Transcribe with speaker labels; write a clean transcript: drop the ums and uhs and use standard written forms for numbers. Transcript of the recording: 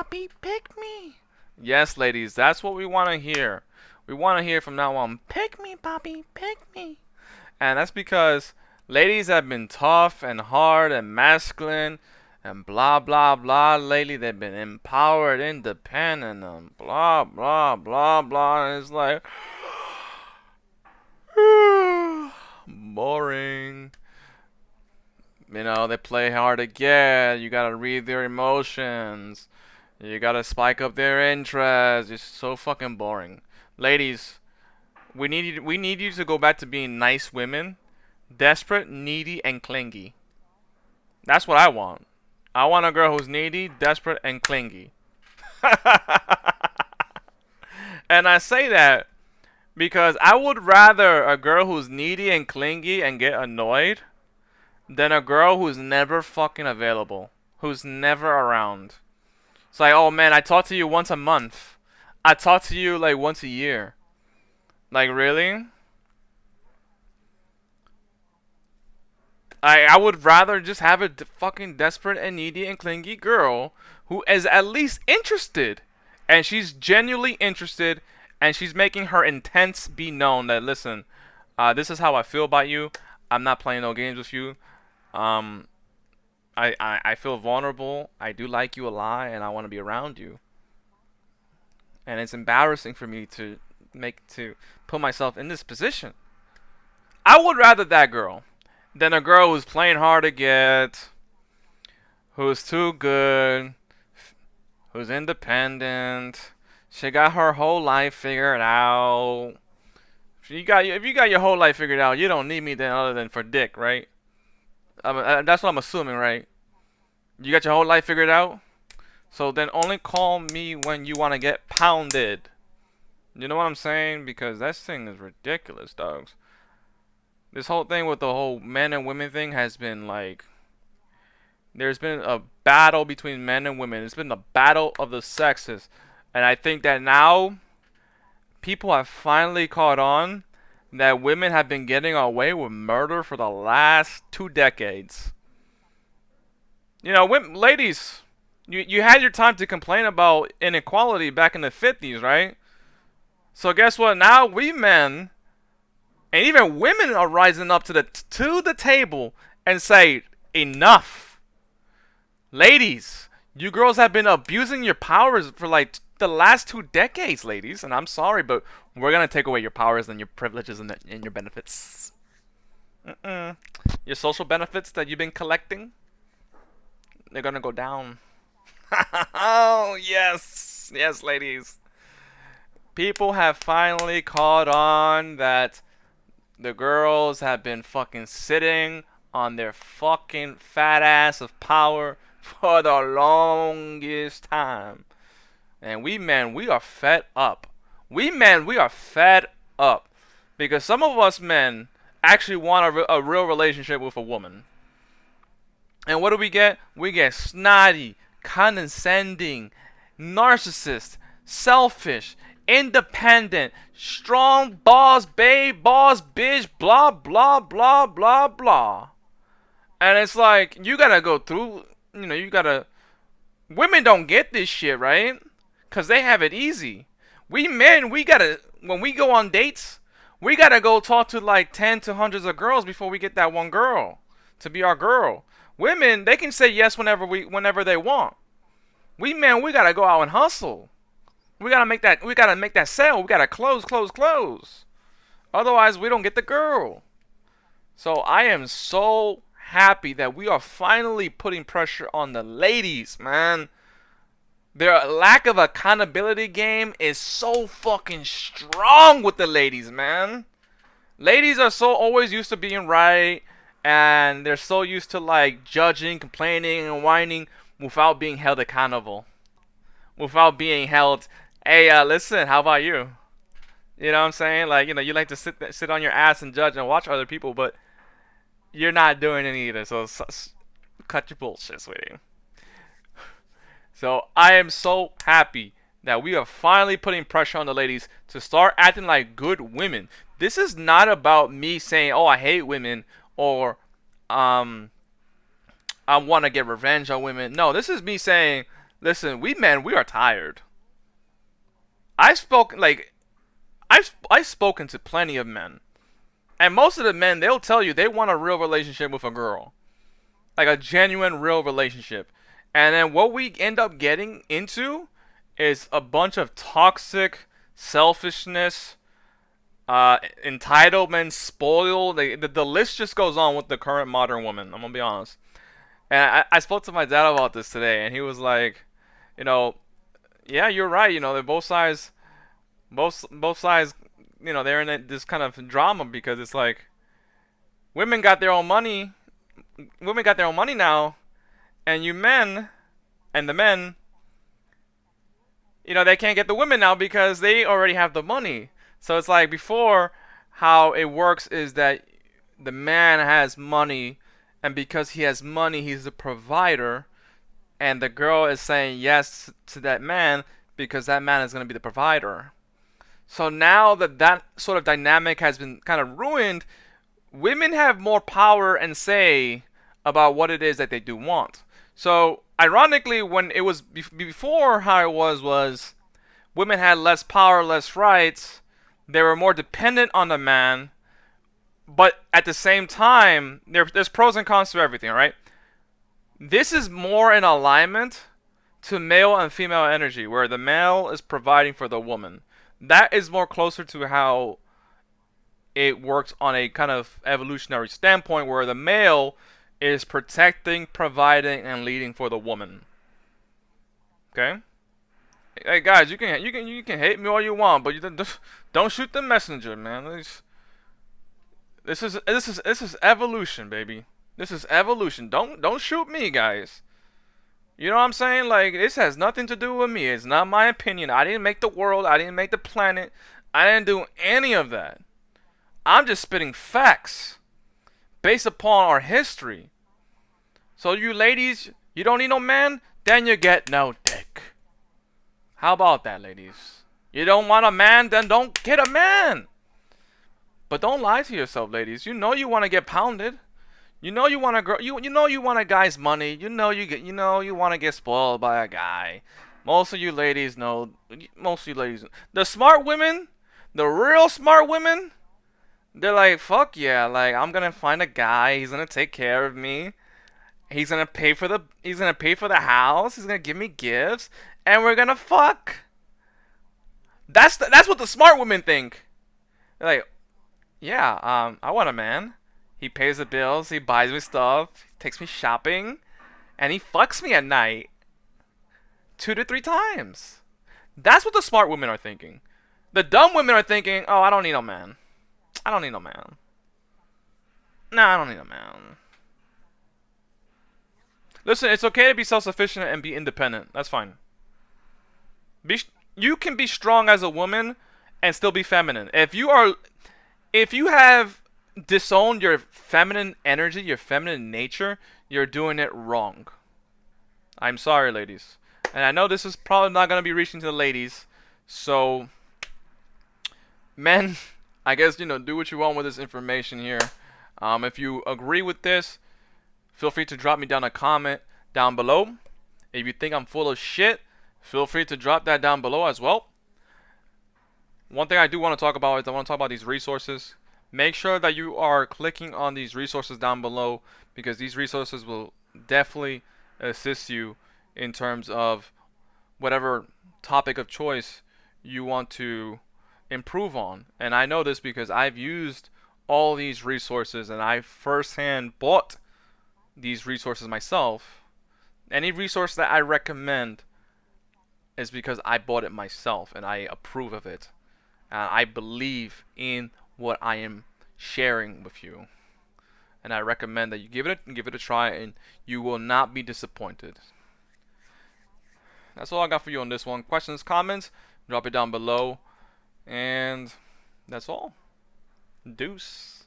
Speaker 1: papi, pick me. Yes, ladies, that's what we want to hear. We want to hear from now on, pick me, papi, pick me. And that's because ladies have been tough and hard and masculine and blah blah blah lately. They've been empowered, independent, and blah blah blah blah. And it's like boring. You know, they play hard to get. You gotta read their emotions. You gotta spike up their interest. It's so fucking boring. Ladies, we need you to go back to being nice women. Desperate, needy, and clingy. That's what I want. I want a girl who's needy, desperate, and clingy. And I say that because I would rather a girl who's needy and clingy and get annoyed than a girl who's never fucking available, who's never around. It's like, oh man, I talk to you once a month. I talk to you like once a year. Like, really? I would rather just have a fucking desperate and needy and clingy girl who is at least interested. And she's genuinely interested and she's making her intents be known that, listen, this is how I feel about you. I'm not playing no games with you. Um, I feel vulnerable. I do like you a lot and I want to be around you. And it's embarrassing for me to put myself in this position. I would rather that girl than a girl who's playing hard to get, who's too good, who's independent. She got her whole life figured out. If you got your whole life figured out, you don't need me then other than for dick, right? That's what I'm assuming, right? You got your whole life figured out? So then only call me when you want to get pounded. You know what I'm saying? Because that thing is ridiculous, dogs. This whole thing with the whole men and women thing has been like, there's been a battle between men and women. It's been the battle of the sexes. And I think that now people have finally caught on that women have been getting away with murder for the last 2 decades. You know, ladies, you had your time to complain about inequality back in the 50s, right? So guess what? Now we men and even women are rising up to the table and say, enough. Ladies, you girls have been abusing your powers for like the last 2 decades, ladies. And I'm sorry, but we're going to take away your powers and your privileges and your benefits. Your social benefits that you've been collecting, they're going to go down. Oh, yes. Yes, ladies. People have finally caught on that the girls have been fucking sitting on their fucking fat ass of power for the longest time. And we men, we are fed up. We men, we are fed up. Because some of us men actually want a real relationship with a woman. And what do we get? We get snotty, condescending, narcissist, selfish, independent, strong boss babe, boss bitch, blah blah blah blah blah. And it's like you gotta go through, you gotta. Women don't get this shit, right? Cause they have it easy. We men, we gotta, when we go on dates, we gotta go talk to like 10 to hundreds of girls before we get that one girl to be our girl. Women, they can say yes whenever they want. We men, we gotta go out and hustle. We gotta make that sale. We gotta close. Otherwise, we don't get the girl. So I am so happy that we are finally putting pressure on the ladies, man. Their lack of accountability game is so fucking strong with the ladies, man. Ladies are so always used to being right, and they're so used to like judging, complaining, and whining without being held accountable. Without being held, hey, listen, how about you? You know what I'm saying? Like, you like to sit on your ass and judge and watch other people, but you're not doing it either. So cut your bullshit, sweetie. So I am so happy that we are finally putting pressure on the ladies to start acting like good women. This is not about me saying, oh, I hate women, or I want to get revenge on women. No, this is me saying, Listen, we men, we are tired. I've spoken like I've spoken to plenty of men, and most of the men they'll tell you they want a real relationship with a girl, like a genuine real relationship, and then what we end up getting into is a bunch of toxic selfishness, entitlement, spoil. The list just goes on with the current modern woman. I'm gonna be honest. And I spoke to my dad about this today, and he was like, you know, yeah, you're right. They're both sides. They're in this kind of drama because it's like women got their own money. Women got their own money now, and you men and the men, they can't get the women now because they already have the money. So it's like before, how it works is that the man has money, and because he has money, he's the provider, and the girl is saying yes to that man because that man is going to be the provider. So now that that sort of dynamic has been kind of ruined, women have more power and say about what it is that they do want. So ironically, when it was before, how it was women had less power, less rights. They were more dependent on the man, but at the same time, there's pros and cons to everything, right? This is more in alignment to male and female energy, where the male is providing for the woman. That is more closer to how it works on a kind of evolutionary standpoint, where the male is protecting, providing, and leading for the woman. Okay. Hey guys, you can hate me all you want, but you don't shoot the messenger, man. This is evolution, baby. This is evolution. Don't shoot me, guys. You know what I'm saying? Like, this has nothing to do with me. It's not my opinion. I didn't make the world. I didn't make the planet. I didn't do any of that. I'm just spitting facts based upon our history. So you ladies, you don't need no man, then you get no dick. How about that, ladies? You don't want a man, then don't get a man. But don't lie to yourself, ladies. You know you want to get pounded. You know you want a girl. You know you want a guy's money. You know you want to get spoiled by a guy. Most of you ladies know. Most of you ladies, the smart women, the real smart women, they're like, fuck yeah, like I'm gonna find a guy. He's gonna take care of me. He's gonna pay for the house. He's gonna give me gifts, and we're gonna fuck. That's what the smart women think. They're like, yeah, I want a man. He pays the bills, he buys me stuff, he takes me shopping, and he fucks me at night 2 to 3 times. That's what the smart women are thinking. The dumb women are thinking, oh, I don't need no man. I don't need no man. No, I don't need a man. Listen, it's okay to be self-sufficient and be independent. That's fine. You can be strong as a woman and still be feminine. If you have disowned your feminine energy, your feminine nature, you're doing it wrong. I'm sorry, ladies. And I know this is probably not going to be reaching to the ladies. So, men, I guess, do what you want with this information here. If you agree with this, feel free to drop me down a comment down below. If you think I'm full of shit, feel free to drop that down below as well. One thing I do want to talk about is I want to talk about these resources. Make sure that you are clicking on these resources down below, because these resources will definitely assist you in terms of whatever topic of choice you want to improve on. And I know this because I've used all these resources and I firsthand bought these resources myself. Any resource that I recommend is because I bought it myself and I approve of it. I believe in what I am sharing with you, and I recommend that you give it a try, and you will not be disappointed. That's all I got for you on this one. Questions, comments, drop it down below, and that's all. Deuce.